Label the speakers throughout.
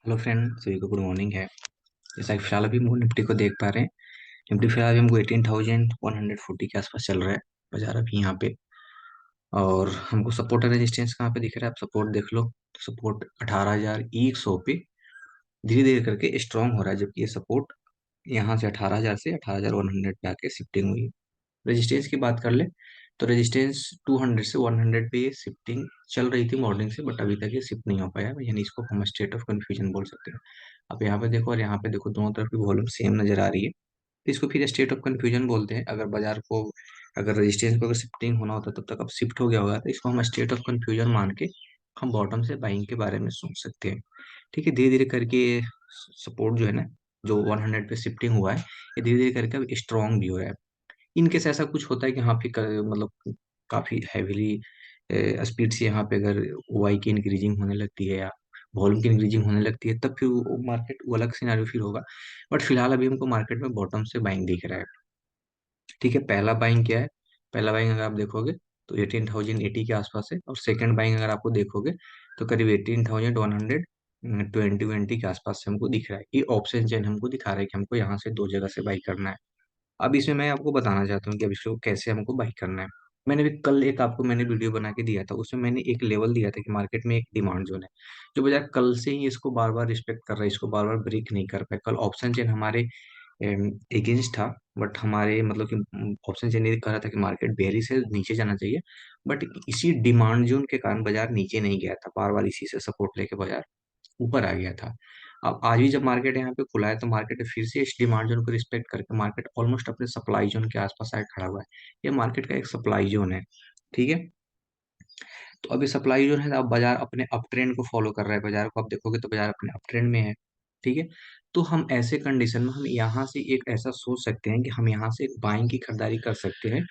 Speaker 1: Hello friend, सभी को good morning है। जैसा कि फिलहाल अभी हम निफ्टी को देख पा रहे हैं। निफ्टी फिलहाल अभी हमको 18,140 के आसपास चल रहा है बाजार अभी यहाँ पे। और हमको सपोर्ट और रेजिस्टेंस कहाँ पे दिख रहा है, आप सपोर्ट देख लो। तो सपोर्ट 18,100 पे धीरे धीरे करके स्ट्रांग हो रहा है, जबकि ये सपोर्ट यहाँ से 18,000 से 18,100 पे आके शिफ्टिंग हुई। रेजिस्टेंस की बात कर ले तो रेजिस्टेंस 200 से 100 पे ये शिफ्टिंग चल रही थी मॉर्निंग से, बट अभी तक ये शिफ्ट नहीं हो पाया, यानी इसको हम स्टेट ऑफ कंफ्यूजन बोल सकते हैं। आप यहाँ पे देखो और यहाँ पे देखो, दोनों तरफ की वॉल्यूम सेम नजर आ रही है, तो इसको फिर स्टेट ऑफ कंफ्यूजन बोलते हैं। अगर बाजार को, अगर रेजिस्टेंस को अगर शिफ्टिंग होना होता तब तक अब शिफ्ट हो गया होगा, तो इसको हम स्टेट ऑफ कंफ्यूजन मान के हम बॉटम से बाइंग के बारे में सोच सकते हैं। ठीक है, धीरे धीरे करके सपोर्ट जो है ना, जो 100 पे शिफ्टिंग हुआ है, ये धीरे धीरे करके अब स्ट्रॉन्ग भी हो रहा है। इनकेस ऐसा कुछ होता है कि हाँ फिर मतलब काफी हैविली स्पीड से यहाँ पे अगर वाई की इंक्रीजिंग होने लगती है या वॉल्यूम की इंक्रीजिंग होने लगती है, तब फिर वो मार्केट वो अलग सिनारियो फिर होगा। बट फिलहाल अभी हमको मार्केट में बॉटम से बाइंग दिख रहा है। ठीक है, पहला बाइंग क्या है? पहला बाइंग अगर आप देखोगे तो 18,080 के आसपास है, और सेकंड बाइंग अगर आपको देखोगे तो करीब 18,120 के आसपास से हमको दिख रहा है। ये ऑप्शन चेन हमको दिखा रहा है कि हमको यहाँ से दो जगह से बाई करना है। अब इसमें मैं आपको बताना चाहता हूँ कि अब इसको कैसे हमको बाई करना है। मैंने भी कल एक आपको मैंने वीडियो बना के दिया था, उसमें मैंने एक लेवल दिया था कि मार्केट में एक डिमांड जोन है, जो बाजार कल से ही इसको बार बार रिस्पेक्ट कर रहा है, इसको बार बार ब्रेक नहीं कर पाए। कल ऑप्शन चेन हमारे एगेंस्ट था, बट हमारे मतलब कि ऑप्शन चेन ये कह रहा था कि मार्केट बेयरिश से नीचे जाना चाहिए, बट इसी डिमांड जोन के कारण बाजार नीचे नहीं गया था, बार बार इसी से सपोर्ट लेके बाजार ऊपर आ गया था। अब आज भी जब मार्केट यहाँ पे खुला है, तो मार्केट फिर से इस डिमांड जोन को रिस्पेक्ट करके मार्केट ऑलमोस्ट अपने सप्लाई जोन के आसपास आके खड़ा हुआ है। ये मार्केट का एक सप्लाई जोन है। ठीक है, तो अभी सप्लाई जोन है, अब बाजार अपने अप ट्रेंड को फॉलो कर रहा है। बाजार को आप देखोगे तो बाजार अपने अप ट्रेंड में है। ठीक है, तो हम ऐसे कंडीशन में हम यहाँ से एक ऐसा सोच सकते हैं कि हम यहाँ से एक बाइंग की खरीदारी कर सकते हैं,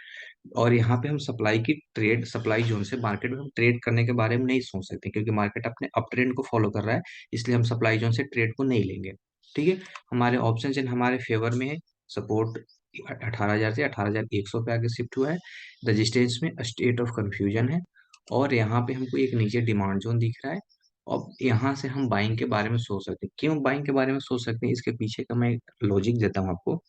Speaker 1: और यहाँ पे हम सप्लाई की ट्रेड, सप्लाई जोन से मार्केट में हम ट्रेड करने के बारे में नहीं सोच सकते, क्योंकि मार्केट अपने अप ट्रेंड को फॉलो कर रहा है, इसलिए हम सप्लाई जोन से ट्रेड को नहीं लेंगे। ठीक है, हमारे ऑप्शन चेन हमारे फेवर में है। सपोर्ट 18,000 से 18,100 पे आगे शिफ्ट हुआ है। रजिस्टेंस में स्टेट ऑफ कंफ्यूजन है, और यहाँ पे हमको एक नीचे डिमांड जोन दिख रहा है। अब यहाँ से हम बाइंग के बारे में सोच सकते हैं। क्यों बाइंग के बारे में सोच सकते हैं, इसके पीछे का मैं लॉजिक देता हूँ आपको।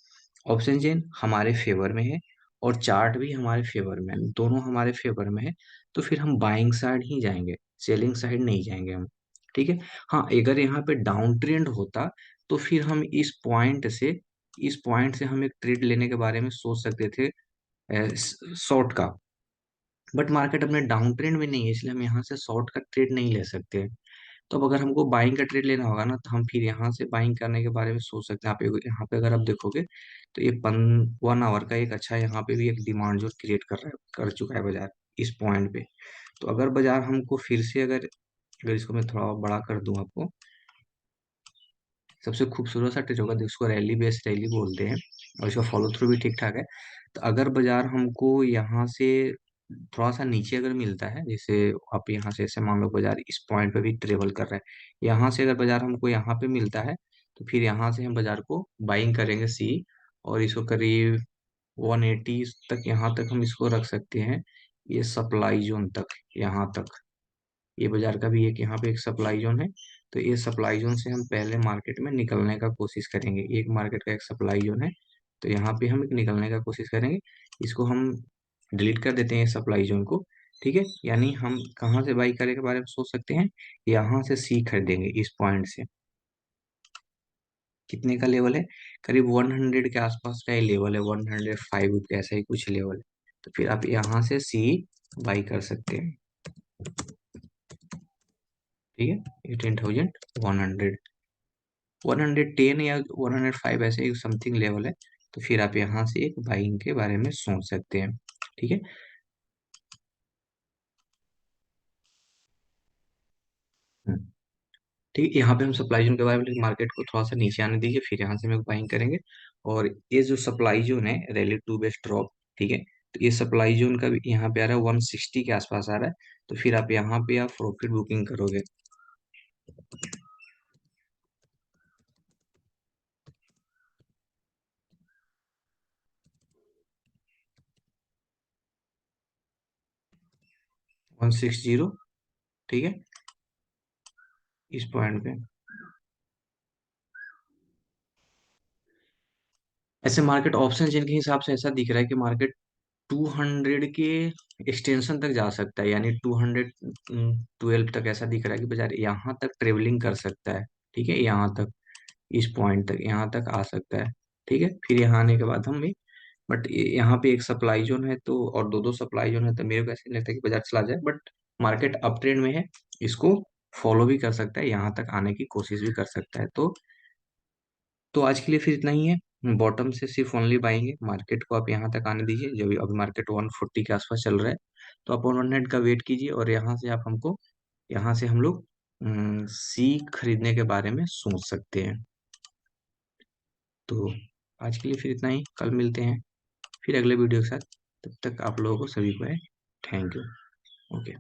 Speaker 1: ऑप्शन चेन हमारे फेवर में है, और चार्ट भी हमारे फेवर में है, दोनों हमारे फेवर में है, तो फिर हम बाइंग साइड ही जाएंगे, सेलिंग साइड नहीं जाएंगे हम। ठीक है, हाँ अगर यहाँ पे डाउन ट्रेंड होता तो फिर हम इस पॉइंट से हम एक ट्रेड लेने के बारे में सोच सकते थे, शॉर्ट का। बट मार्केट अपने डाउन ट्रेंड में नहीं है, इसलिए हम यहाँ से शॉर्ट का ट्रेड नहीं ले सकते। तो अब अगर हमको बाइंग का ट्रेड लेना होगा ना, तो हम फिर यहाँ से बाइंग करने के बारे में सोच सकते हैं। आप यहाँ पे अगर आप देखोगे तो ये 1 आवर का एक अच्छा यहाँ पे भी एक डिमांड जो क्रिएट कर रहा है, कर चुका है बाजार इस पॉइंट पे। तो अगर बाजार हमको फिर से अगर अगर इसको मैं थोड़ा और बड़ा कर दूं आपको, सबसे खूबसूरत सा ट्रेड होगा, जिसको रैली बेस्ड रैली बोलते हैं, और इसका फॉलो थ्रू भी ठीक ठाक है। तो अगर बाजार हमको यहाँ से थोड़ा सा नीचे अगर मिलता है, जैसे आप यहाँ से ऐसे मान लो बाजार इस पॉइंट पे भी ट्रेवल कर रहा है, यहाँ से अगर बाजार हमको यहाँ पे मिलता है, तो फिर यहाँ से हम बाजार को बाइंग करेंगे सी, और इसको करीब 180 तक, यहाँ तक हम इसको रख सकते हैं, ये सप्लाई जोन तक, यहाँ तक। ये बाजार का भी एक यहाँ पे एक सप्लाई जोन है। तो ये सप्लाई जोन से हम पहले मार्केट में निकलने का कोशिश करेंगे। एक मार्केट का एक सप्लाई जोन है, तो यहाँ पे हम एक निकलने का कोशिश करेंगे। इसको हम डिलीट कर देते हैं सप्लाई जोन को। ठीक है, यानी हम कहाँ से बाई करने के बारे में सोच सकते हैं, यहाँ से सी खरीदेंगे इस पॉइंट से। कितने का लेवल है? करीब 100 के आसपास का ये लेवल है, 105 ऐसा ही कुछ लेवल है। तो फिर आप यहाँ से सी बाई कर सकते हैं। ठीक है, 18,100, 110 या 105 ऐसे ही समथिंग लेवल है। तो फिर आप यहाँ से एक बाइंग के बारे में सोच सकते हैं। ठीक है। हम्म, ठीक है, यहाँ पे हम सप्लाई जोन के बारे में, मार्केट को थोड़ा सा नीचे आने दीजिए, फिर यहाँ से हम बाइंग करेंगे। और ये जो सप्लाई जोन है, रैली टू बेस ड्रॉप, ठीक है, तो ये सप्लाई जोन का भी यहाँ पे आ रहा है, 160 के आसपास आ रहा है। तो फिर आप यहाँ पे आप प्रॉफिट बुकिंग करोगे। 160, ठीक है, इस पॉइंट पे। ऐसे मार्केट ऑप्शन जिनके हिसाब से ऐसा दिख रहा है कि मार्केट 200 के एक्सटेंशन तक जा सकता है, यानी 212 तक ऐसा दिख रहा है कि बाजार यहाँ तक ट्रेवलिंग कर सकता है। ठीक है, यहाँ तक, इस पॉइंट तक, यहाँ तक आ सकता है। ठीक है, फिर यहाँ आने के बाद हम भी, बट यहाँ पे एक सप्लाई जोन है तो, और दो दो सप्लाई जोन है, तो मेरे को ऐसे नहीं लगता कि बाजार चला जाए, बट मार्केट अप ट्रेंड में है, इसको फॉलो भी कर सकता है, यहाँ तक आने की कोशिश भी कर सकता है। तो आज के लिए फिर इतना ही है। बॉटम से सिर्फ ओनली बाइंग है, मार्केट को आप यहाँ तक आने दीजिए, जब अभी मार्केट 140 के आसपास चल रहा है, तो आप 100 का वेट कीजिए, और यहाँ से आप हमको, यहाँ से हम लोग सी खरीदने के बारे में सोच सकते हैं। तो आज के लिए फिर इतना ही, कल मिलते हैं फिर अगले वीडियो के साथ। तब तक आप लोगों को सभी को है थैंक यू। ओके।